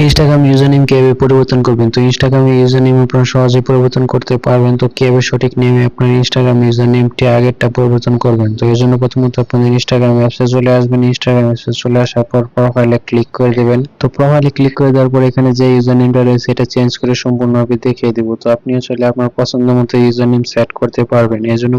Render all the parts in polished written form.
Instagram user name কিভাবে পরিবর্তন করবেন? তো ইনস্টাগ্রামে ইউজার নেম আপনারা সহজেই পরিবর্তন করতে পারবেন। তো কিভাবে সঠিক নেমে আপনার ইনস্টাগ্রাম ইউজার নেমটি আগেরটা পরিবর্তন করবেন? তো এর জন্য প্রথমত আপনাদের ইনস্টাগ্রাম অ্যাপসে চলে আসবেন। ইনস্টাগ্রাম অ্যাপসে চলে আসার পর প্রোফাইলে ক্লিক করে দিবেন। তো প্রোফাইলে ক্লিক করে দেওয়ার পর এখানে যে ইউজার নেমটা রয়েছে এটা চেঞ্জ করে সম্পূর্ণভাবে দেখিয়ে দিব। তো আপনিও চাইলে আপনার পছন্দ মতো ইউজার নেম সেট করতে পারবেন। এর জন্য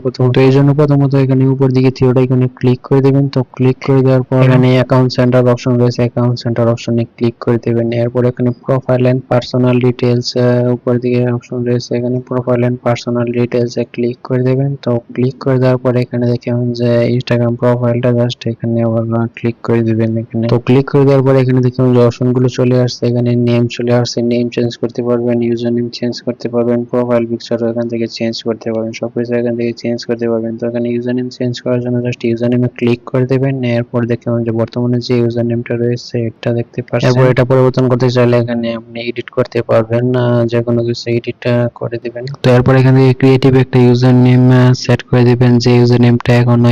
প্রথমত এখানে উপর দিকে থ্রি আইকনে ক্লিক করে দিবেন। তো ক্লিক করে দেওয়ার পর এখানে অ্যাকাউন্ট সেন্টার অপশন রয়েছে, অ্যাকাউন্ট সেন্টার অপশনে ক্লিক করে দিবেন। এরপর এখানে প্রোফাইল এন্ড পার্সোনাল ডিটেইলস উপর দিকে অপশন রয়েছে, এখানে প্রোফাইল এন্ড পার্সোনাল ডিটেইলস এ ক্লিক করে দিবেন। তো ক্লিক করে দেওয়ার পর এখানে দেখেন যে ইনস্টাগ্রাম প্রোফাইলটা জাস্ট এখানে আবার ক্লিক করে দিবেন এখানে। তো ক্লিক করে দেওয়ার পর এখানে দেখেন যে অপশনগুলো চলে আসছে, এখানে নেম চলে আসছে, নেম চেঞ্জ করতে পারবেন, ইউজার নেম চেঞ্জ করতে পারবেন, প্রোফাইল পিকচার এখান থেকে চেঞ্জ করতে পারবেন, সবকিছু এখান থেকে চেঞ্জ করতে পারবেন। তো এখানে ইউজার নেম চেঞ্জ করার জন্য জাস্ট ইউজার নেমে ক্লিক করে দেবেন। এরপর দেখেন যে বর্তমানে যে ইউজার নেমটা রয়েছে এটা দেখতে পাচ্ছেন। এরপর এটা পরিবর্তন করতে চাইলে এখানে আপনি এডিট করতে পারবেন, যে কোনো কিছু এডিট করে দিবেন। তো এরপর এখান থেকে ক্রিয়েটিভ একটা ইউজার নেম সেট করে দিবেন, যে ইউজার নেমটা এখনো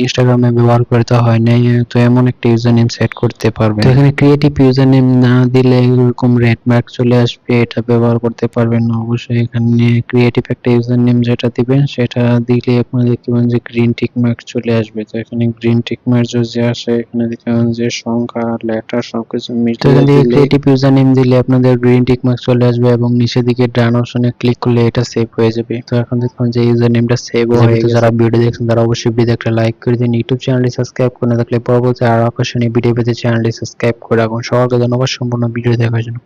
ইনস্টাগ্রামে ব্যবহার করতে হয় নাই। তো এমন একটা ইউজার নেম সেট করতে পারবেন। তো এখানে ক্রিয়েটিভ ইউজার নেম না দিলে এরকম রেড মার্ক চলে আসবে, এটা ব্যবহার করতে পারবেন না। অবশ্যই এখানে ক্রিয়েটিভ একটা ইউজার নেম যেটা দিবেন সেটা দিলে আপনারা দেখতে পাবেন যে গ্রিন টিক মার্ক চলে আসবে। তো এখানে গ্রিন টিক মার্ক যদি আসে এখানে দেখবেন যে সংখ্যা লেটার সবকিছু মিলিয়ে দিলে ক্রিয়েটিভ ইউজার নেম দিলে আপনাদের গ্রিন টিক মার্ক চলে আসবে এবং নিচের দিকে ডান অপশনে ক্লিক করলে এটা সেভ হয়ে যাবে। তো এখন দেখুন যে ইউজার নেমটা সেভ হয়ে গেছে। যারা ভিডিও দেখছেন তারা অবশ্যই ভিডিও একটা লাইক করে দিন, ইউটিউব চ্যানেলটি সাবস্ক্রাইব করে না থাকলে পরবর্তী আরো আকর্ষণীয় ভিডিও পেতে চ্যানেলটি সাবস্ক্রাইব করে রাখুন। সবাইকে ধন্যবাদ সম্পূর্ণ ভিডিও দেখার জন্য।